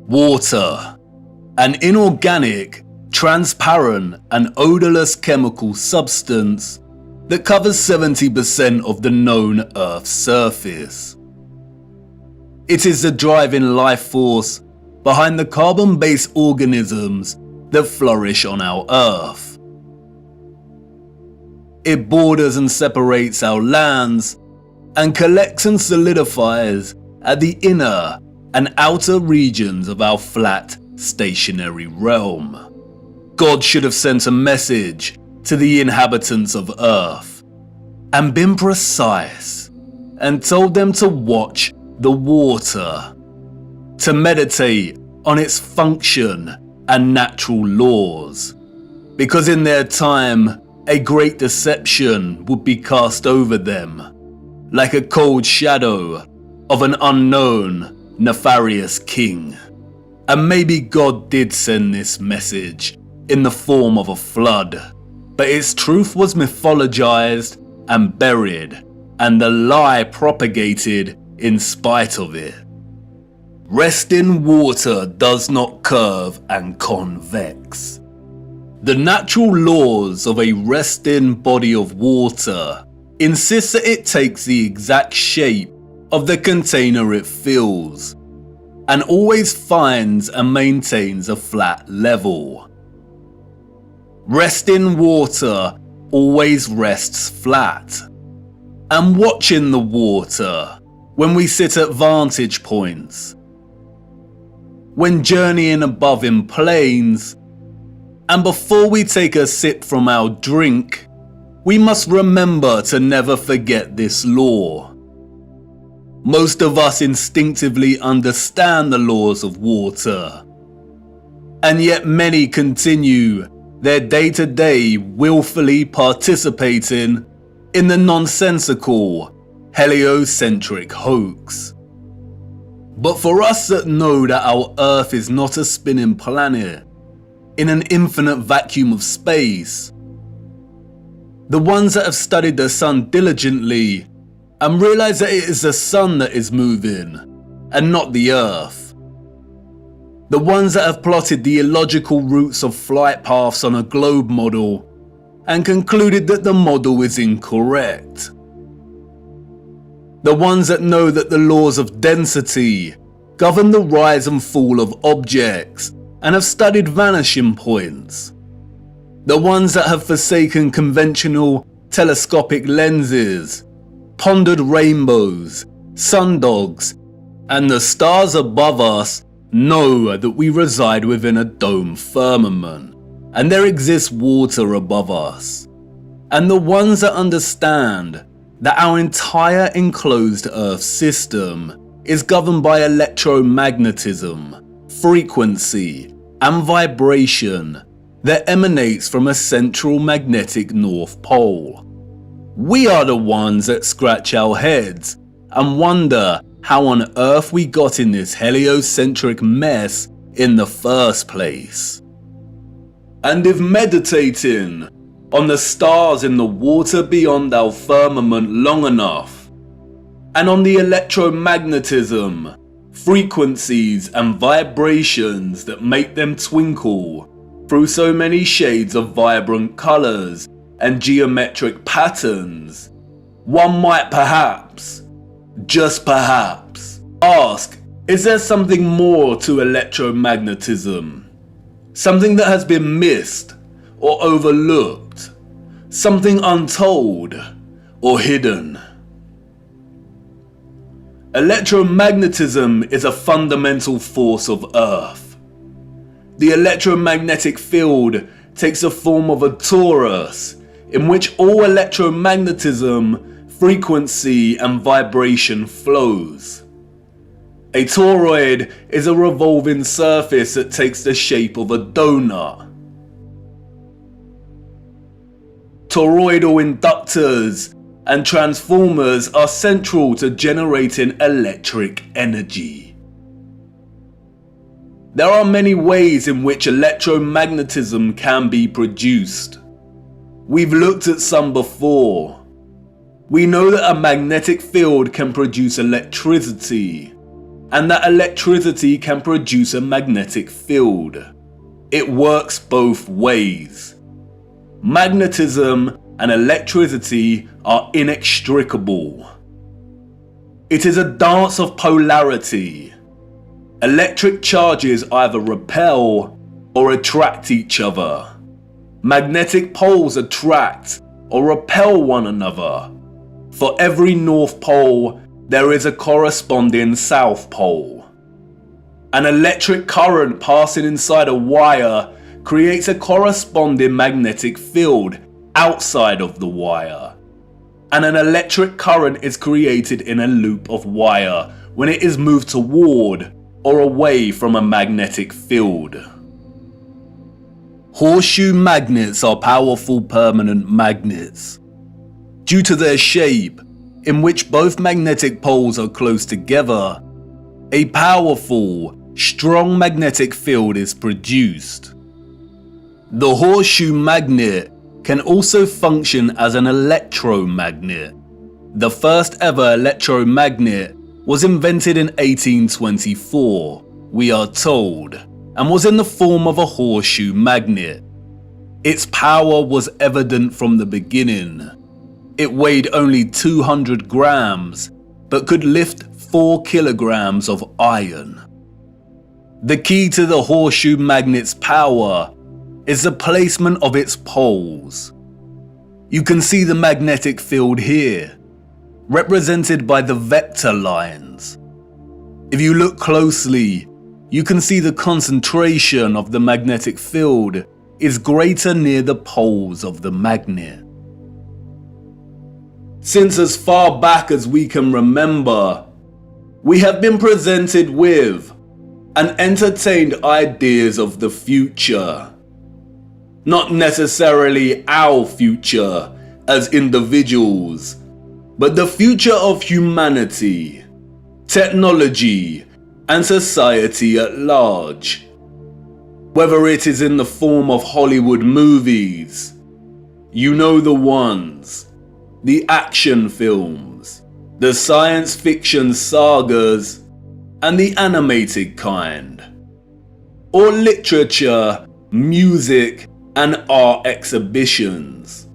Water, an inorganic, transparent and odorless chemical substance that covers 70% of the known Earth's surface. It is the driving life force behind the carbon-based organisms that flourish on our Earth. It borders and separates our lands and collects and solidifies at the inner and outer regions of our flat, stationary realm. God should have sent a message to the inhabitants of Earth and been precise and told them to watch the water, to meditate on its function and natural laws, because in their time a great deception would be cast over them, like a cold shadow of an unknown, nefarious king. And maybe God did send this message in the form of a flood, but its truth was mythologized and buried, and the lie propagated in spite of it. Resting water does not curve and convex. The natural laws of a resting body of water insist that it takes the exact shape of the container it fills, and always finds and maintains a flat level. Resting water always rests flat. And watching the water when we sit at vantage points, when journeying above in planes, and before we take a sip from our drink, we must remember to never forget this law. Most of us instinctively understand the laws of water, and yet many continue their day-to-day willfully participating in the nonsensical, heliocentric hoax. But for us that know that our Earth is not a spinning planet in an infinite vacuum of space, the ones that have studied the sun diligently and realize that it is the sun that is moving and not the Earth, the ones that have plotted the illogical routes of flight paths on a globe model and concluded that the model is incorrect, the ones that know that the laws of density govern the rise and fall of objects and have studied vanishing points, the ones that have forsaken conventional telescopic lenses, pondered rainbows, sundogs, and the stars above us know that we reside within a dome firmament and there exists water above us, and the ones that understand that our entire enclosed Earth system is governed by electromagnetism, frequency, and vibration that emanates from a central magnetic North Pole. We are the ones that scratch our heads and wonder how on earth we got in this heliocentric mess in the first place. And if meditating on the stars in the water beyond our firmament long enough, and on the electromagnetism, frequencies and vibrations that make them twinkle through so many shades of vibrant colours and geometric patterns, one might perhaps, just perhaps, ask, is there something more to electromagnetism? Something that has been missed or overlooked? Something untold or hidden? Electromagnetism is a fundamental force of Earth. The electromagnetic field takes the form of a torus in which all electromagnetism, frequency and vibration flows. A toroid is a revolving surface that takes the shape of a donut. Toroidal inductors and transformers are central to generating electric energy. There are many ways in which electromagnetism can be produced. We've looked at some before. We know that a magnetic field can produce electricity, and that electricity can produce a magnetic field. It works both ways. Magnetism and electricity are inextricable. It is a dance of polarity. Electric charges either repel or attract each other. Magnetic poles attract or repel one another. For every North Pole, there is a corresponding South Pole. An electric current passing inside a wire creates a corresponding magnetic field outside of the wire. And an electric current is created in a loop of wire when it is moved toward or away from a magnetic field. Horseshoe magnets are powerful permanent magnets. Due to their shape, in which both magnetic poles are close together, a powerful, strong magnetic field is produced. The horseshoe magnet can also function as an electromagnet. The first ever electromagnet was invented in 1824, we are told, and was in the form of a horseshoe magnet. Its power was evident from the beginning. It weighed only 200 grams, but could lift 4 kilograms of iron. The key to the horseshoe magnet's power is the placement of its poles. You can see the magnetic field here, represented by the vector lines. If you look closely, you can see the concentration of the magnetic field is greater near the poles of the magnet. Since as far back as we can remember, we have been presented with and entertained ideas of the future. Not necessarily our future as individuals, but the future of humanity, technology, and society at large. Whether it is in the form of Hollywood movies, you know the ones, the action films, the science fiction sagas, and the animated kind, or literature, music, and art exhibitions.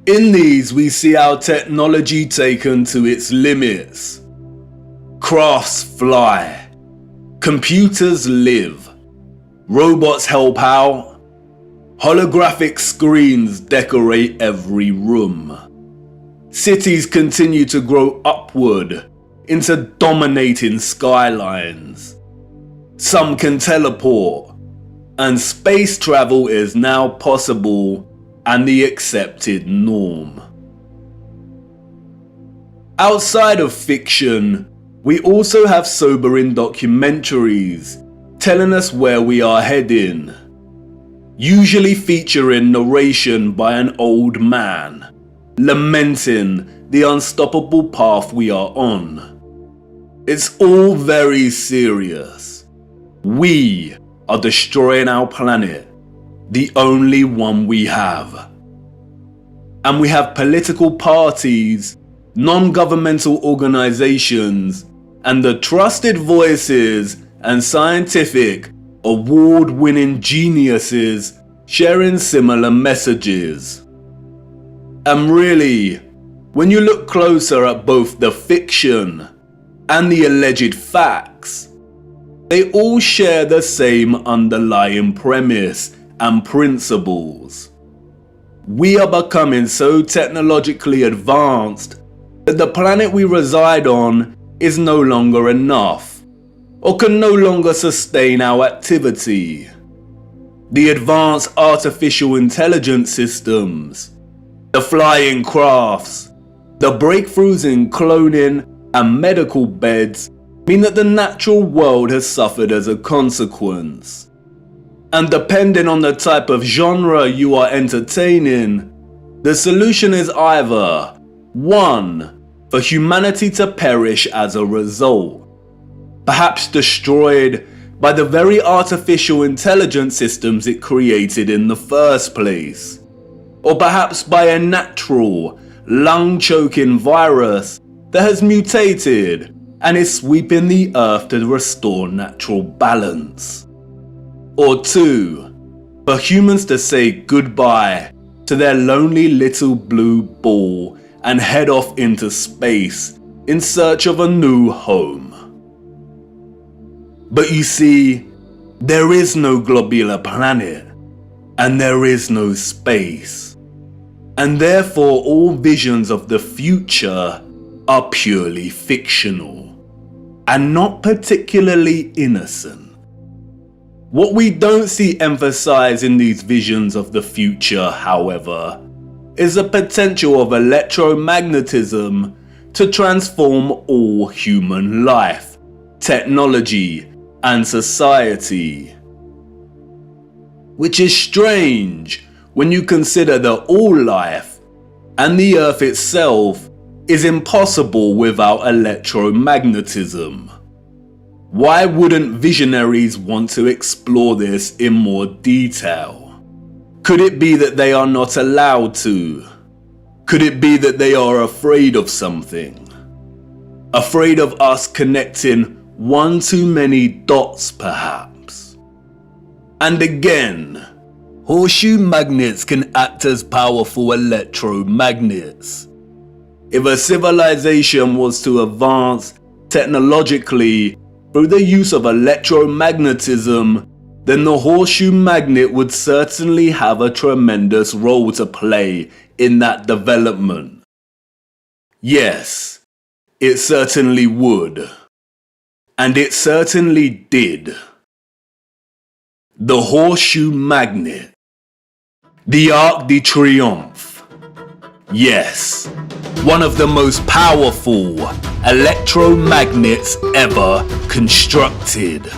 In these we see our technology taken to its limits. Crafts fly, computers live, robots help out, holographic screens decorate every room. Cities continue to grow upward into dominating skylines. Some can teleport, and space travel is now possible and the accepted norm. Outside of fiction, we also have sobering documentaries telling us where we are heading, usually featuring narration by an old man, lamenting the unstoppable path we are on. It's all very serious. We are destroying our planet, the only one we have. And we have political parties, non-governmental organizations, and the trusted voices and scientific, award-winning geniuses sharing similar messages. And really, when you look closer at both the fiction and the alleged facts, they all share the same underlying premise and principles. We are becoming so technologically advanced that the planet we reside on is no longer enough, or can no longer sustain our activity. The advanced artificial intelligence systems, the flying crafts, the breakthroughs in cloning and medical beds mean that the natural world has suffered as a consequence. And depending on the type of genre you are entertaining, the solution is either 1. For humanity to perish as a result, perhaps destroyed by the very artificial intelligence systems it created in the first place, or perhaps by a natural, lung-choking virus that has mutated and is sweeping the Earth to restore natural balance. Or 2, for humans to say goodbye to their lonely little blue ball and head off into space in search of a new home. But you see, there is no globular planet, and there is no space, and therefore all visions of the future are purely fictional, and not particularly innocent. What we don't see emphasized in these visions of the future, however, is the potential of electromagnetism to transform all human life, technology, and society. Which is strange when you consider that all life, and the Earth itself, is impossible without electromagnetism. Why wouldn't visionaries want to explore this in more detail? Could it be that they are not allowed to? Could it be that they are afraid of something? Afraid of us connecting one too many dots, perhaps? And again, horseshoe magnets can act as powerful electromagnets. If a civilization was to advance technologically through the use of electromagnetism, then the horseshoe magnet would certainly have a tremendous role to play in that development. Yes, it certainly would. And it certainly did. The horseshoe magnet. The Arc de Triomphe. Yes, one of the most powerful electromagnets ever constructed.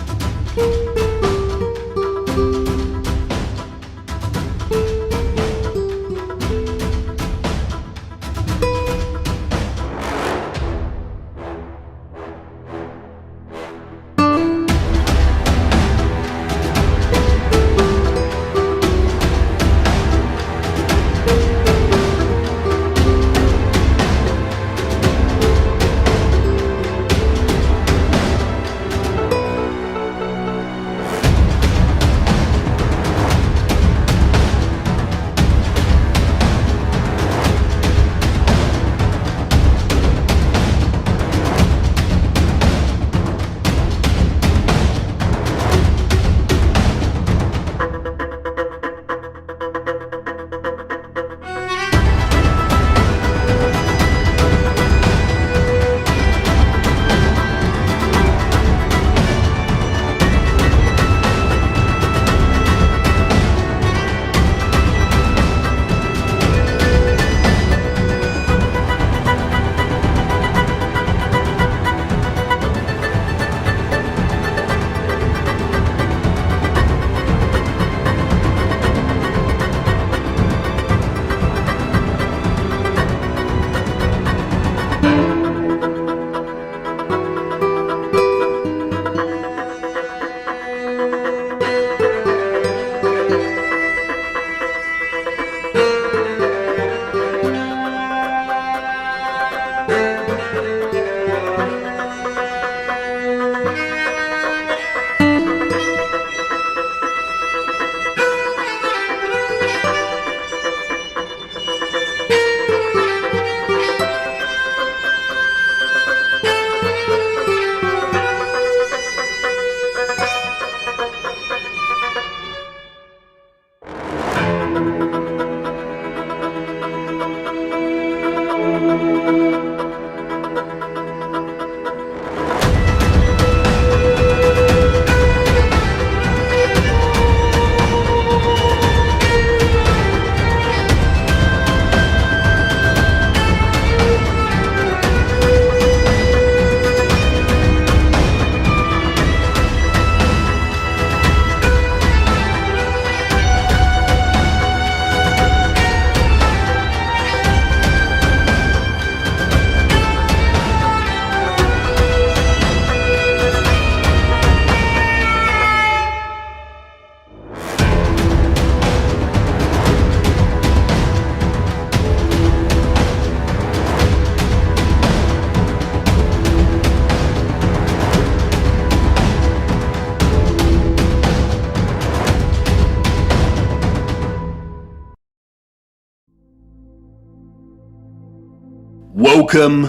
Welcome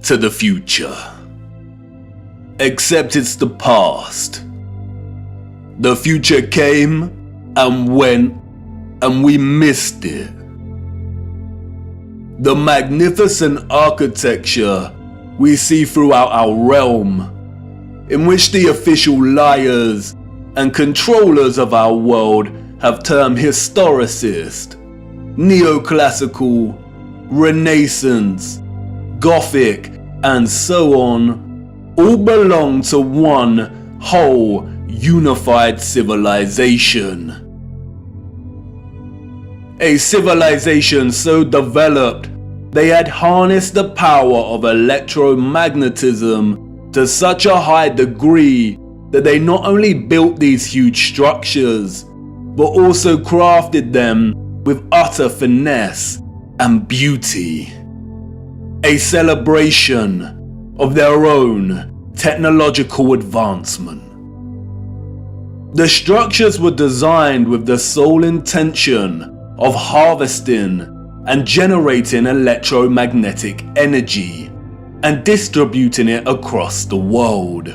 to the future. Except it's the past. The future came and went and we missed it. The magnificent architecture we see throughout our realm, in which the official liars and controllers of our world have termed historicist, neoclassical, Renaissance, Gothic, and so on, all belong to one whole unified civilization. A civilization so developed they had harnessed the power of electromagnetism to such a high degree that they not only built these huge structures, but also crafted them with utter finesse and beauty. A celebration of their own technological advancement. The structures were designed with the sole intention of harvesting and generating electromagnetic energy and distributing it across the world.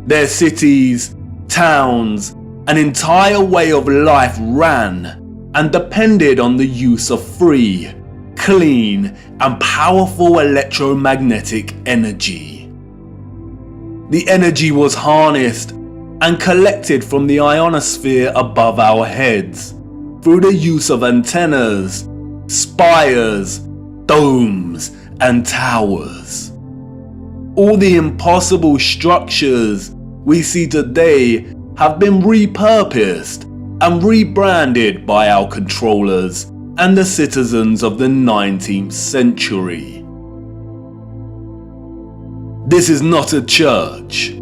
Their cities, towns, an entire way of life ran and depended on the use of free, clean, and powerful electromagnetic energy. The energy was harnessed and collected from the ionosphere above our heads through the use of antennas, spires, domes, and towers. All the impossible structures we see today have been repurposed and rebranded by our controllers and the citizens of the 19th century. This is not a church.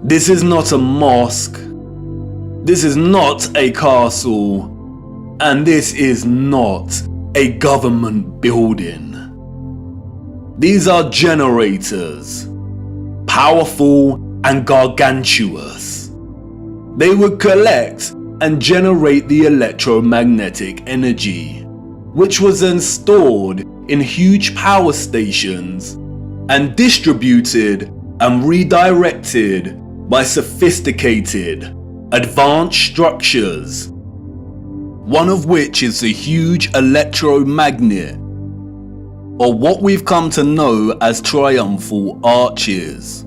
This is not a mosque. This is not a castle. And this is not a government building. These are generators, powerful and gargantuous. They would collect and generate the electromagnetic energy, which was then stored in huge power stations and distributed and redirected by sophisticated, advanced structures, one of which is the huge electromagnet, or what we've come to know as triumphal arches.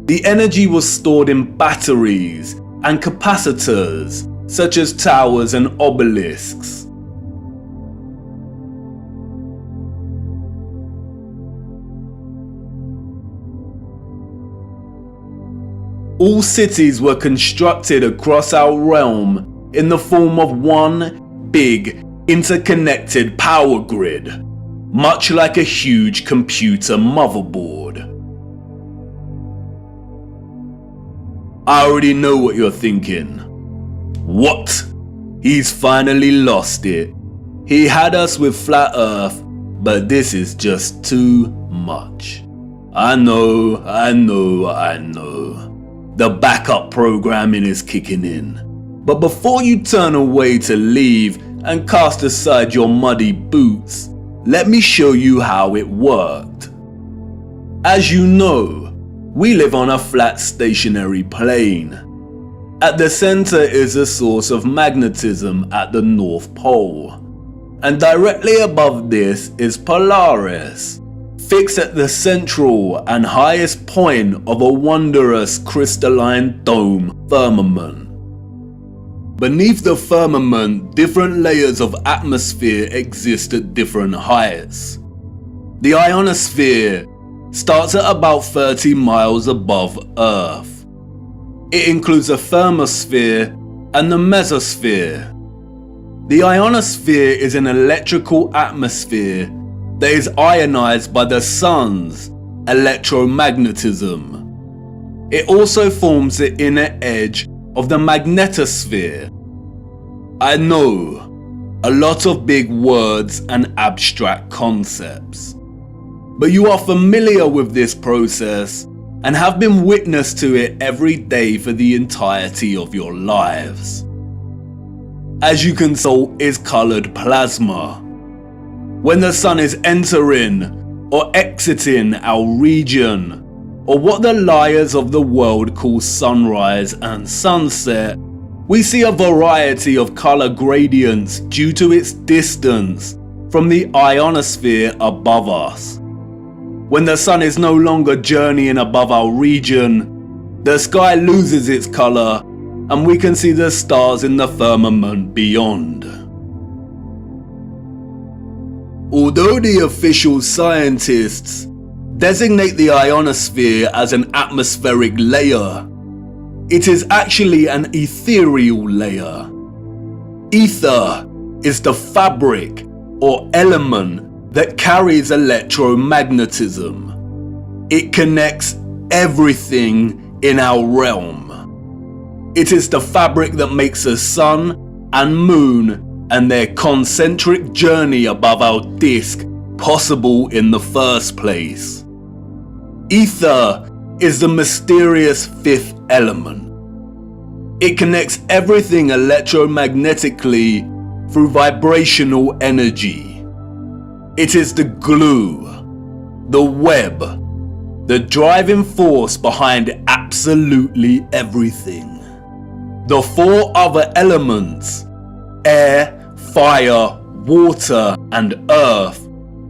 The energy was stored in batteries and capacitors, such as towers and obelisks. All cities were constructed across our realm in the form of one big, interconnected power grid, much like a huge computer motherboard. I already know what you're thinking. What? He's finally lost it. He had us with flat earth, but this is just too much. I know. The backup programming is kicking in. But before you turn away to leave and cast aside your muddy boots, let me show you how it worked. As you know, we live on a flat stationary plane. At the center is a source of magnetism at the North Pole, and directly above this is Polaris, fixed at the central and highest point of a wondrous crystalline dome firmament. Beneath the firmament, different layers of atmosphere exist at different heights. The ionosphere starts at about 30 miles above Earth. It includes a thermosphere and the mesosphere. The ionosphere is an electrical atmosphere that is ionized by the sun's electromagnetism. It also forms the inner edge of the magnetosphere. I know, a lot of big words and abstract concepts, but you are familiar with this process and have been witness to it every day for the entirety of your lives. As you can tell, is colored plasma. when the sun is entering or exiting our region, or what the liars of the world call sunrise and sunset, we see a variety of color gradients due to its distance from the ionosphere above us. When the sun is no longer journeying above our region, the sky loses its color and we can see the stars in the firmament beyond. Although the official scientists designate the ionosphere as an atmospheric layer, it is actually an ethereal layer. Ether is the fabric or element that carries electromagnetism. It connects everything in our realm. It is the fabric that makes the sun and moon and their concentric journey above our disk possible in the first place. Ether is the mysterious fifth element. It connects everything electromagnetically through vibrational energy. It is the glue, the web, the driving force behind absolutely everything. The four other elements, air, fire, water, and earth,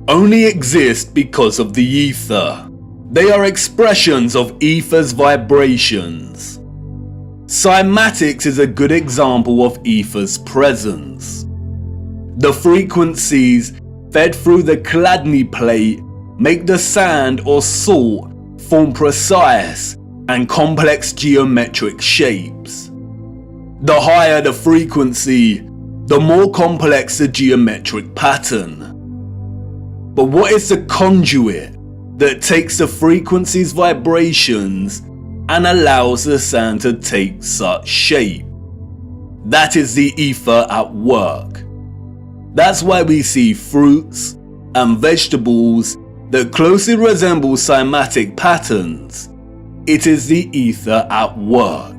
only exist because of the ether. They are expressions of ether's vibrations. Cymatics is a good example of ether's presence. The frequencies fed through the Chladni plate make the sand or salt form precise and complex geometric shapes. The higher the frequency, the more complex the geometric pattern. But what is the conduit that takes the frequency's vibrations and allows the sand to take such shape? That is the ether at work. That's why we see fruits and vegetables that closely resemble cymatic patterns. It is the ether at work.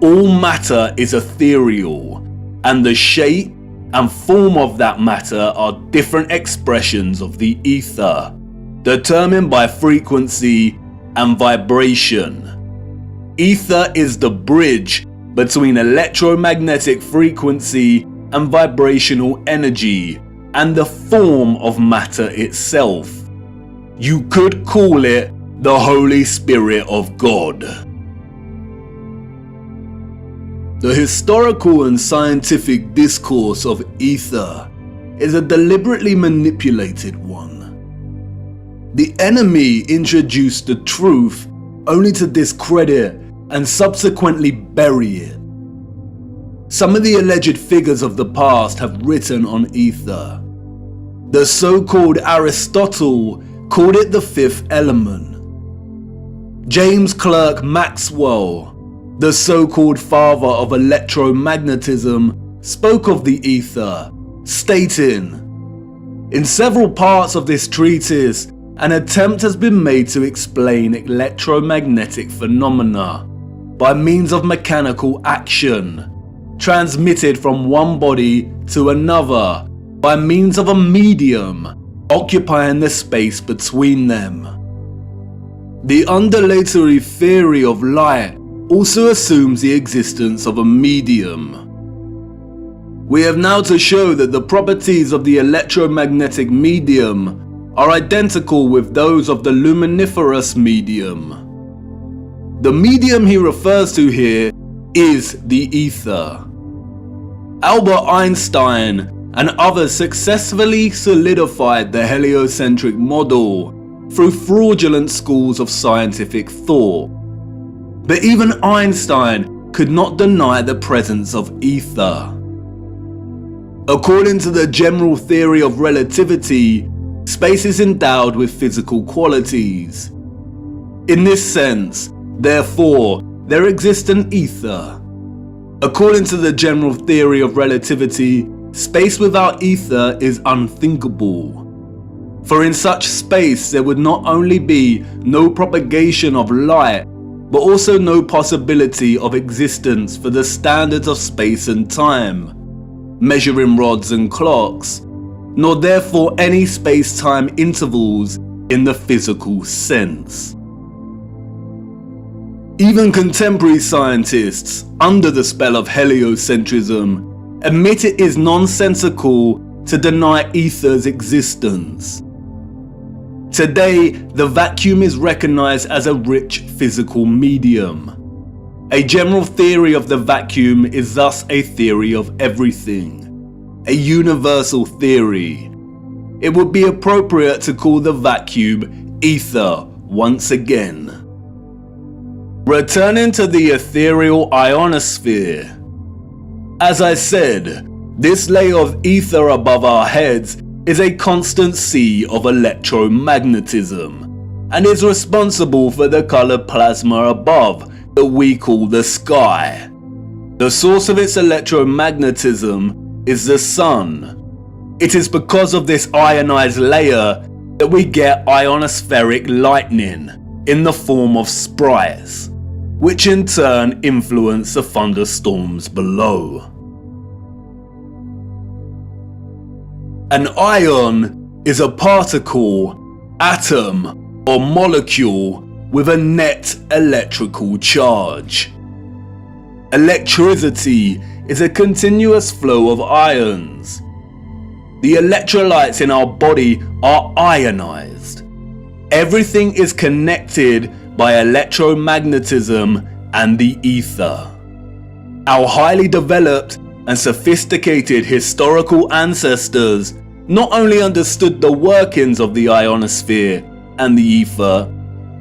All matter is ethereal, and the shape and form of that matter are different expressions of the ether, determined by frequency and vibration. Ether is the bridge between electromagnetic frequency and vibrational energy and the form of matter itself. You could call it the Holy Spirit of God. The historical and scientific discourse of ether is a deliberately manipulated one. The enemy introduced the truth only to discredit and subsequently bury it. Some of the alleged figures of the past have written on ether. The so-called Aristotle called it the fifth element. James Clerk Maxwell, the so-called father of electromagnetism, spoke of the ether, stating, "In several parts of this treatise, an attempt has been made to explain electromagnetic phenomena by means of mechanical action, transmitted from one body to another by means of a medium occupying the space between them." The undulatory theory of light also assumes the existence of a medium. We have now to show that the properties of the electromagnetic medium are identical with those of the luminiferous medium. The medium he refers to here is the ether. Albert Einstein and others successfully solidified the heliocentric model through fraudulent schools of scientific thought. But even Einstein could not deny the presence of ether. According to the general theory of relativity, space is endowed with physical qualities. In this sense, therefore, there exists an ether. According to the general theory of relativity, space without ether is unthinkable. For in such space there would not only be no propagation of light, but also no possibility of existence for the standards of space and time, measuring rods and clocks, nor therefore any space-time intervals in the physical sense. Even contemporary scientists, under the spell of heliocentrism, admit it is nonsensical to deny ether's existence. Today, the vacuum is recognized as a rich physical medium. A general theory of the vacuum is thus a theory of everything, a universal theory. It would be appropriate to call the vacuum ether once again. Returning to the ethereal ionosphere. As I said, this layer of ether above our heads is a constant sea of electromagnetism and is responsible for the colored plasma above that we call the sky. The source of its electromagnetism is the sun. It is because of this ionized layer that we get ionospheric lightning in the form of sprites, which in turn influence the thunderstorms below. An ion is a particle, atom, or molecule with a net electrical charge. Electricity is a continuous flow of ions. The electrolytes in our body are ionized. Everything is connected by electromagnetism and the ether. Our highly developed and sophisticated historical ancestors not only understood the workings of the ionosphere and the ether,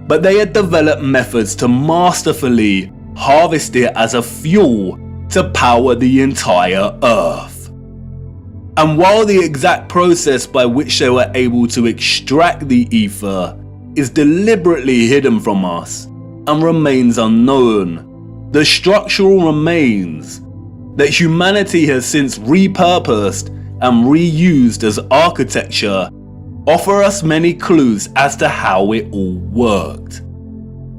but they had developed methods to masterfully harvest it as a fuel to power the entire Earth. And while the exact process by which they were able to extract the ether is deliberately hidden from us and remains unknown, the structural remains that humanity has since repurposed and reused as architecture offer us many clues as to how it all worked.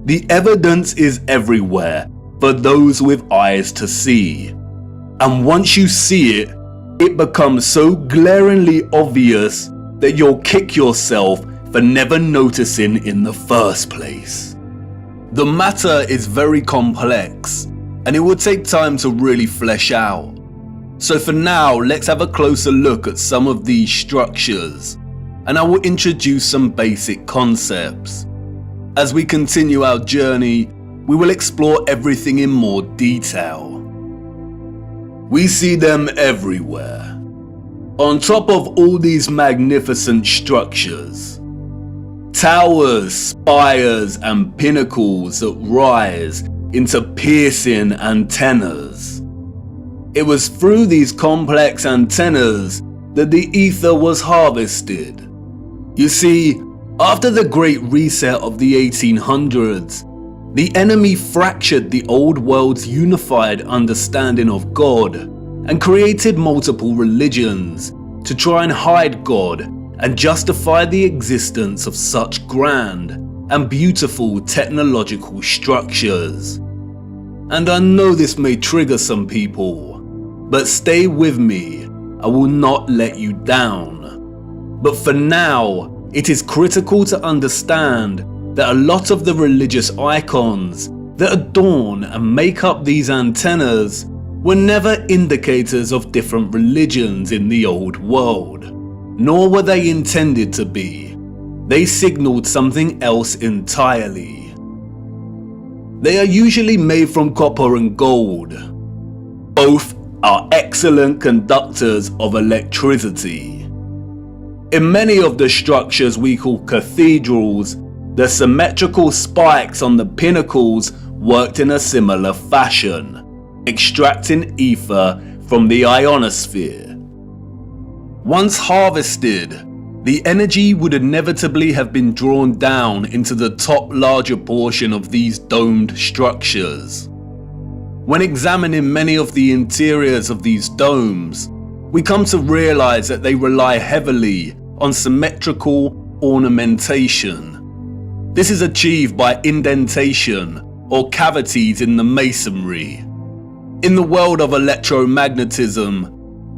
The evidence is everywhere for those with eyes to see, and once you see it, it becomes so glaringly obvious that you'll kick yourself for never noticing in the first place. The matter is very complex, and it would take time to really flesh out. So for now, let's have a closer look at some of these structures, and I will introduce some basic concepts. As we continue our journey, we will explore everything in more detail. We see them everywhere. On top of all these magnificent structures, towers, spires, and pinnacles that rise into piercing antennas. It was through these complex antennas that the ether was harvested. You see, after the Great Reset of the 1800s, the enemy fractured the old world's unified understanding of God and created multiple religions to try and hide God and justify the existence of such grand and beautiful technological structures. And I know this may trigger some people, but stay with me, I will not let you down. But for now, it is critical to understand that a lot of the religious icons that adorn and make up these antennas were never indicators of different religions in the old world, nor were they intended to be. They signaled something else entirely. They are usually made from copper and gold. Both are excellent conductors of electricity. In many of the structures we call cathedrals, the symmetrical spikes on the pinnacles worked in a similar fashion, extracting ether from the ionosphere. Once harvested, the energy would inevitably have been drawn down into the top larger portion of these domed structures. When examining many of the interiors of these domes, we come to realize that they rely heavily on symmetrical ornamentation. This is achieved by indentation or cavities in the masonry. In the world of electromagnetism,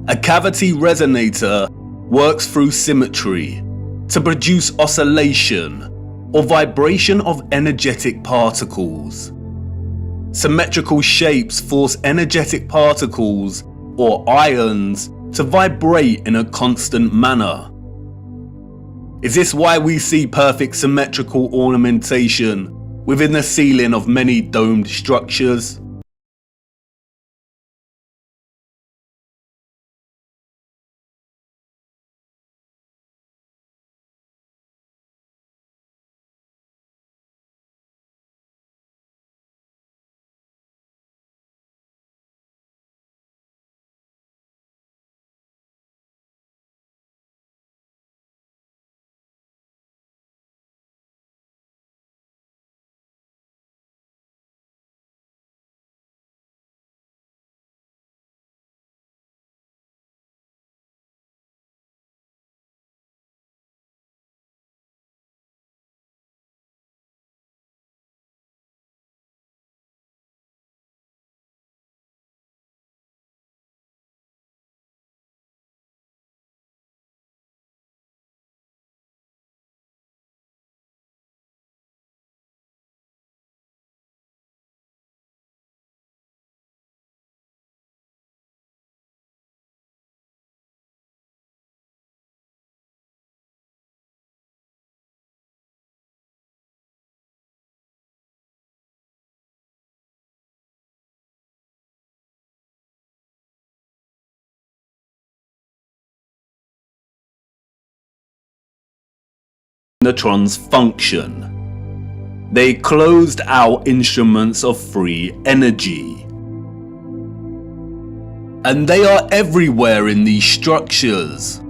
a cavity resonator works through symmetry to produce oscillation or vibration of energetic particles. Symmetrical shapes force energetic particles or ions to vibrate in a constant manner. Is this why we see perfect symmetrical ornamentation within the ceiling of many domed structures? Neutrons function. They closed out instruments of free energy. And they are everywhere in these structures.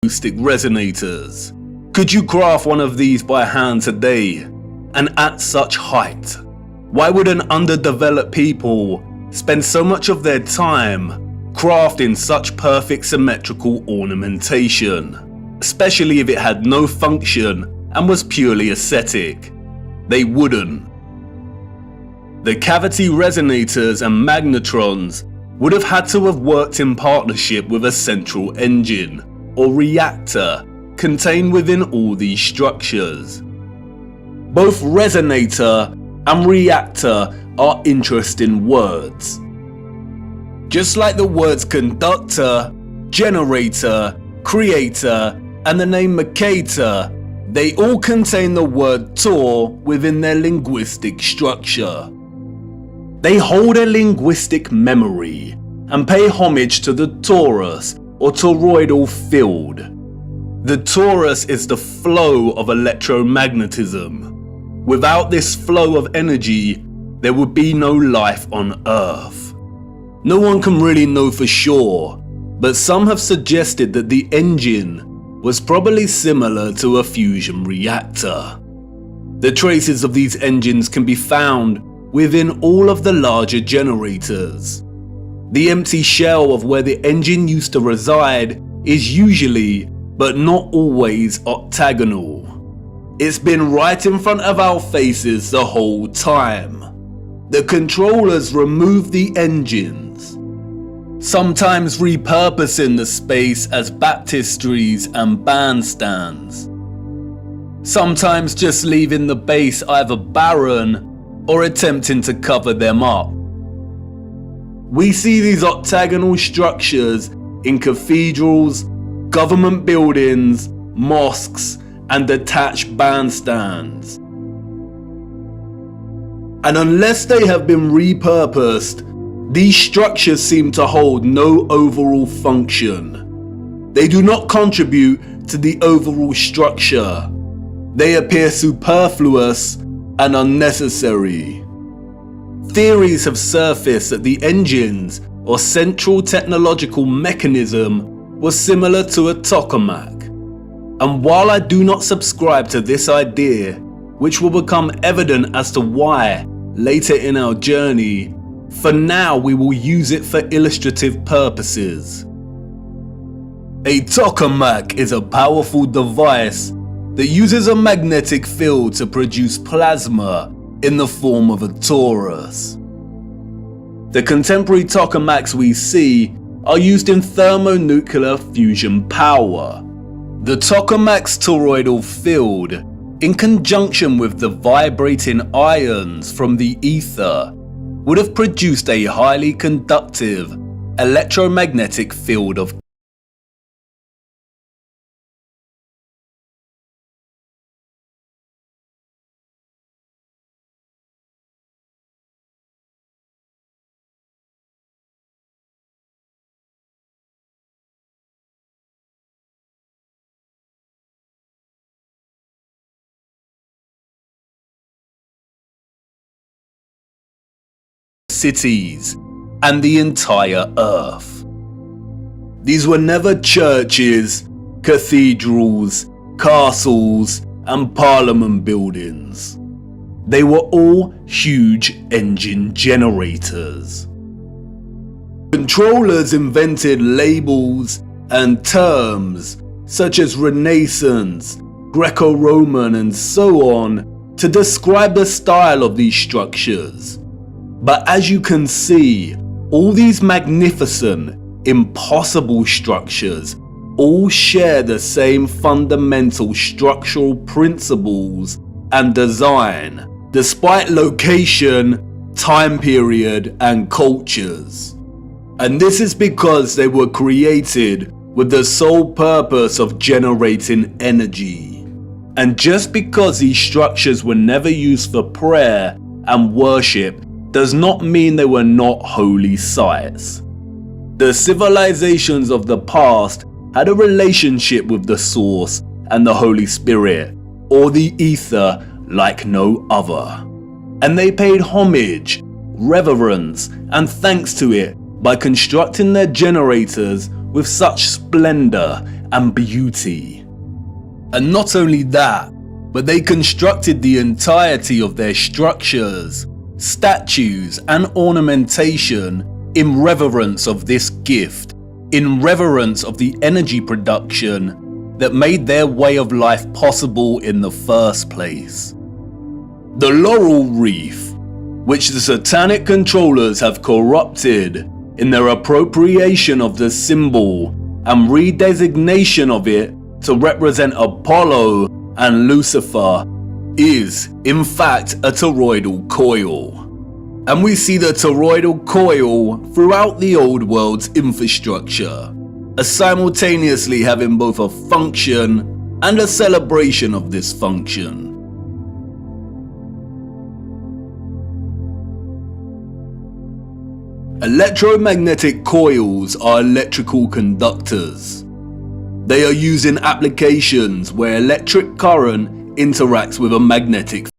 Acoustic resonators. Could you craft one of these by hand today? And at such height? Why would an underdeveloped people spend so much of their time crafting such perfect symmetrical ornamentation? Especially if it had no function and was purely aesthetic. They wouldn't. The cavity resonators and magnetrons would have had to have worked in partnership with a central engine or reactor contained within all these structures. Both resonator and reactor are interesting words. Just like the words conductor, generator, creator, and the name Mercator, they all contain the word Tor within their linguistic structure. They hold a linguistic memory and pay homage to the torus or toroidal field. The torus is the flow of electromagnetism. Without this flow of energy, there would be no life on Earth. No one can really know for sure, but some have suggested that the engine was probably similar to a fusion reactor. The traces of these engines can be found within all of the larger generators. The empty shell of where the engine used to reside is usually, but not always, octagonal. It's been right in front of our faces the whole time. The controllers remove the engines, sometimes repurposing the space as baptistries and bandstands, sometimes just leaving the base either barren or attempting to cover them up. We see these octagonal structures in cathedrals, government buildings, mosques, and detached bandstands. And unless they have been repurposed, these structures seem to hold no overall function. They do not contribute to the overall structure. They appear superfluous and unnecessary. Theories have surfaced that the engines or central technological mechanism was similar to a tokamak. And while I do not subscribe to this idea, which will become evident as to why later in our journey, for now we will use it for illustrative purposes. A tokamak is a powerful device that uses a magnetic field to produce plasma in the form of a torus. The contemporary tokamaks we see are used in thermonuclear fusion power. The tokamak's toroidal field, in conjunction with the vibrating ions from the ether, would have produced a highly conductive electromagnetic field of cities and the entire Earth. These were never churches, cathedrals, castles, and parliament buildings. They were all huge engine generators. Controllers invented labels and terms such as Renaissance, Greco-Roman, and so on to describe the style of these structures. But as you can see, all these magnificent, impossible structures all share the same fundamental structural principles and design, despite location, time period, and cultures. And this is because they were created with the sole purpose of generating energy. And just because these structures were never used for prayer and worship does not mean they were not holy sites. The civilizations of the past had a relationship with the Source and the Holy Spirit, or the Ether, like no other. And they paid homage, reverence, and thanks to it by constructing their generators with such splendor and beauty. And not only that, but they constructed the entirety of their structures, statues, and ornamentation in reverence of this gift, in reverence of the energy production that made their way of life possible in the first place. The laurel wreath, which the satanic controllers have corrupted in their appropriation of the symbol and redesignation of it to represent Apollo and Lucifer, is in fact a toroidal coil. And we see the toroidal coil throughout the old world's infrastructure. as simultaneously having both a function and a celebration of this function. Electromagnetic coils are electrical conductors. They are used in applications where electric current interacts with a magnetic field.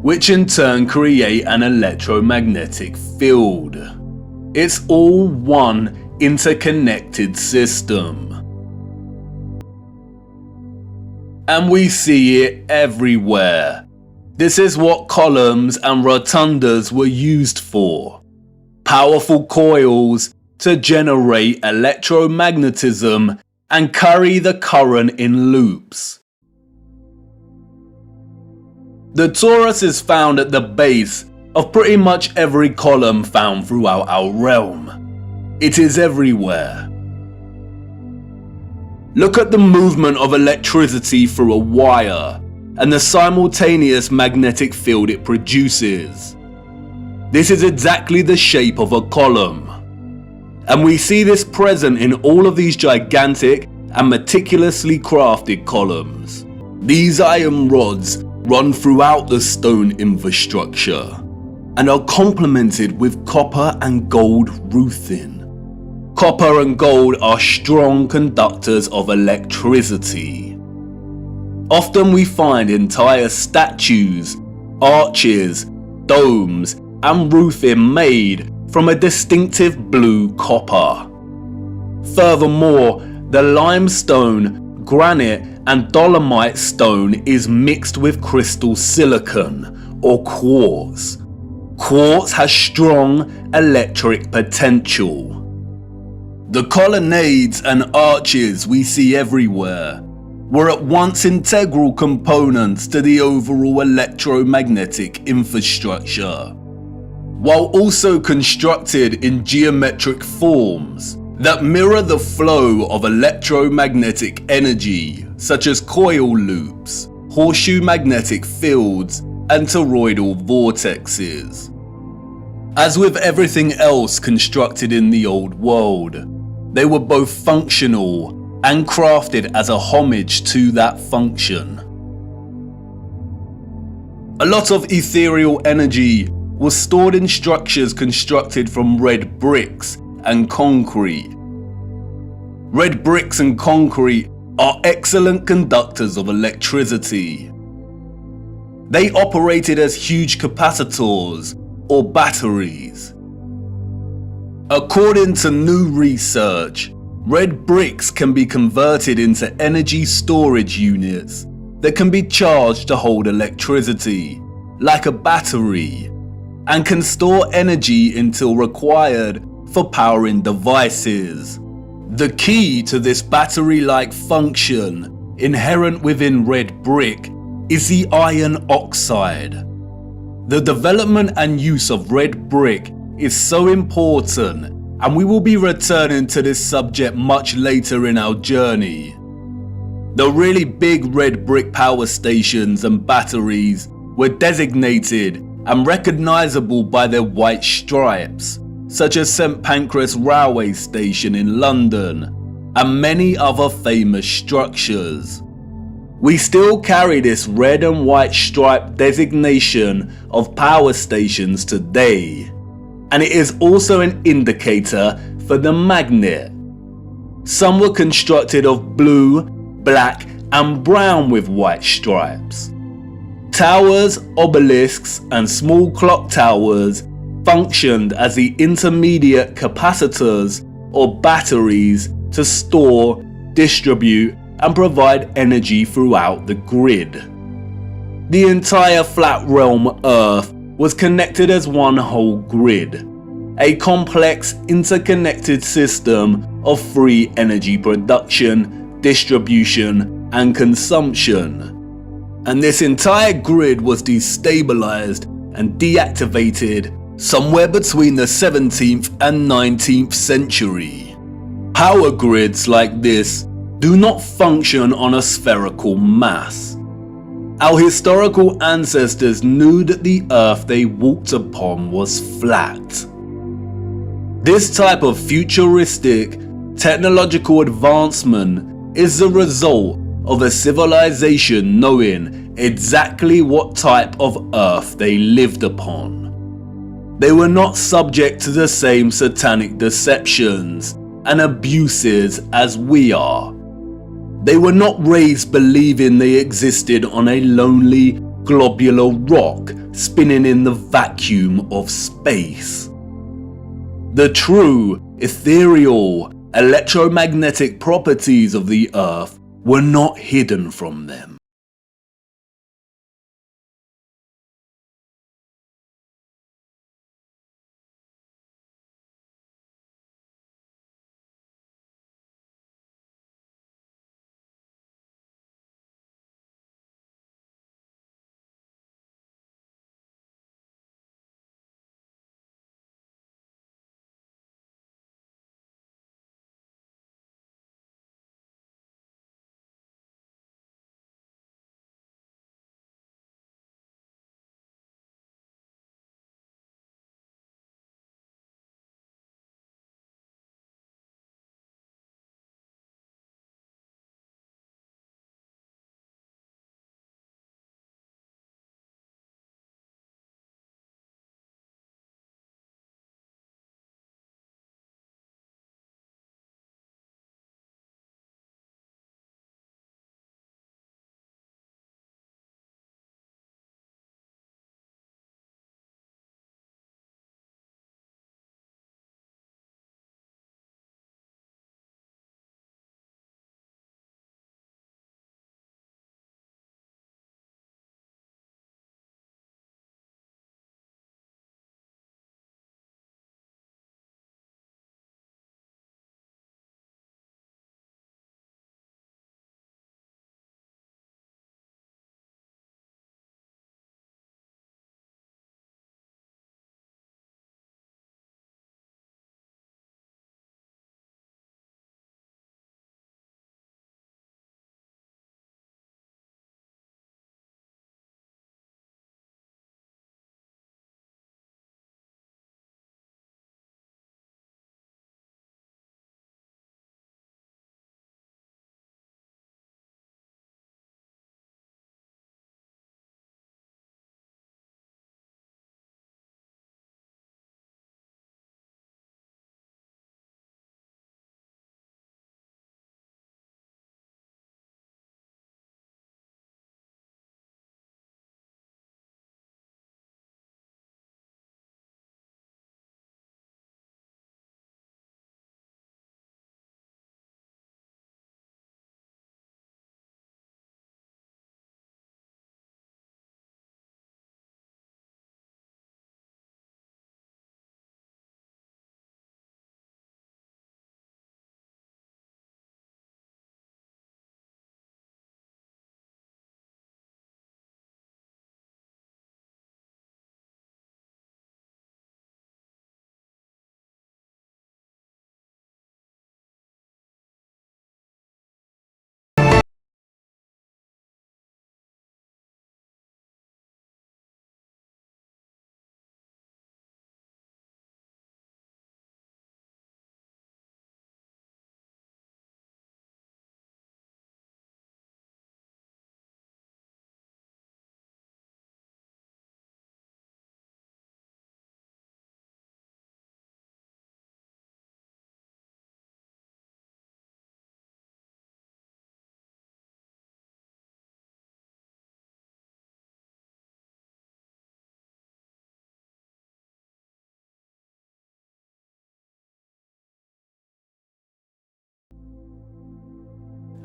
Which in turn create an electromagnetic field. It's all one interconnected system. And we see it everywhere. This is what columns and rotundas were used for. Powerful coils to generate electromagnetism and carry the current in loops. The torus is found at the base of pretty much every column found throughout our realm. It is everywhere. Look at the movement of electricity through a wire and the simultaneous magnetic field it produces. This is exactly the shape of a column. And we see this present in all of these gigantic and meticulously crafted columns. These iron rods run throughout the stone infrastructure and are complemented with copper and gold roofing. Copper and gold are strong conductors of electricity. Often we find entire statues, arches, domes, and roofing made from a distinctive blue copper. Furthermore, the limestone, granite, and dolomite stone is mixed with crystal silicon or quartz. Quartz has strong electric potential. The colonnades and arches we see everywhere were at once integral components to the overall electromagnetic infrastructure, while also constructed in geometric forms that mirror the flow of electromagnetic energy, such as coil loops, horseshoe magnetic fields, and toroidal vortexes. As with everything else constructed in the old world, they were both functional and crafted as a homage to that function. A lot of ethereal energy was stored in structures constructed from red bricks and concrete. Red bricks and concrete are excellent conductors of electricity. They operated as huge capacitors or batteries. According to new research, red bricks can be converted into energy storage units that can be charged to hold electricity, like a battery, and can store energy until required for powering devices. The key to this battery-like function inherent within red brick is the iron oxide. The development and use of red brick is so important, and we will be returning to this subject much later in our journey. The really big red brick power stations and batteries were designated and recognizable by their white stripes, such as St Pancras Railway Station in London, and many other famous structures. We still carry this red and white stripe designation of power stations today, and it is also an indicator for the magnet. Some were constructed of blue, black, and brown with white stripes. Towers, obelisks, and small clock towers functioned as the intermediate capacitors or batteries to store, distribute, and provide energy throughout the grid. The entire flat realm Earth was connected as one whole grid. a complex interconnected system of free energy production, distribution, and consumption. And this entire grid was destabilized and deactivated somewhere between the 17th and 19th century. Power grids like this do not function on a spherical mass. Our historical ancestors knew that the earth they walked upon was flat. This type of futuristic technological advancement is the result of a civilization knowing exactly what type of earth they lived upon. They were not subject to the same satanic deceptions and abuses as we are. They were not raised believing they existed on a lonely globular rock spinning in the vacuum of space. The true, ethereal, electromagnetic properties of the earth were not hidden from them.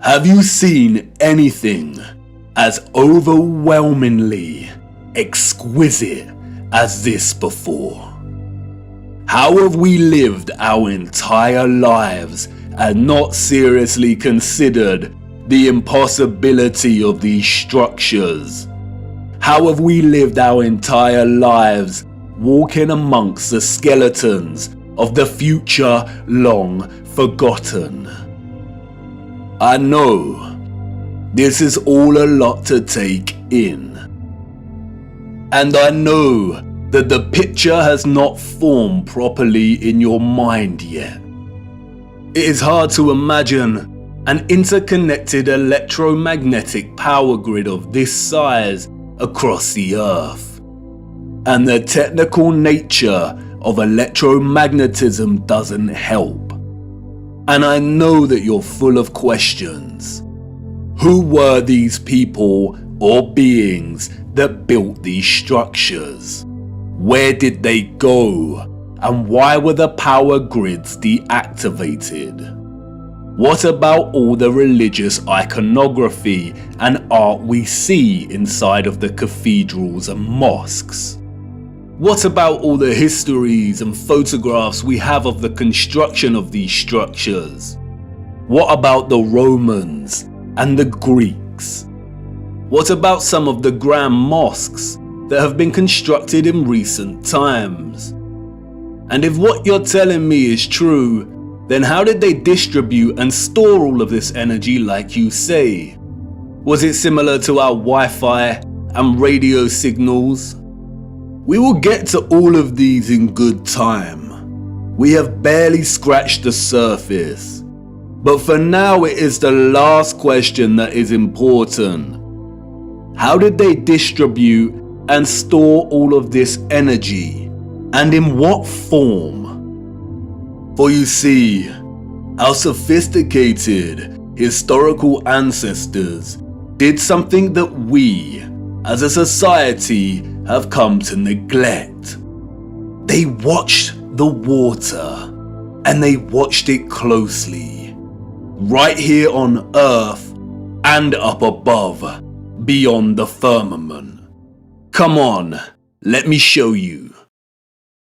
Have you seen anything as overwhelmingly exquisite as this before? How have we lived our entire lives and not seriously considered the impossibility of these structures? How have we lived our entire lives walking amongst the skeletons of the future long forgotten? I know this is all a lot to take in, and I know that the picture has not formed properly in your mind yet. It is hard to imagine an interconnected electromagnetic power grid of this size across the Earth. And the technical nature of electromagnetism doesn't help. And I know that you're full of questions. Who were these people or beings that built these structures? Where did they go? And why were the power grids deactivated? What about all the religious iconography and art we see inside of the cathedrals and mosques? What about all the histories and photographs we have of the construction of these structures? What about the Romans and the Greeks? What about some of the grand mosques that have been constructed in recent times? And if what you're telling me is true, then how did they distribute and store all of this energy like you say? Was it similar to our Wi-Fi and radio signals? We will get to all of these in good time. We have barely scratched the surface. But for now, it is the last question that is important. How did they distribute and store all of this energy? And in what form? For you see, our sophisticated historical ancestors did something that we, as a society, have come to neglect. They watched the water, and they watched it closely, right here on Earth and up above, beyond the firmament. Come on, let me show you.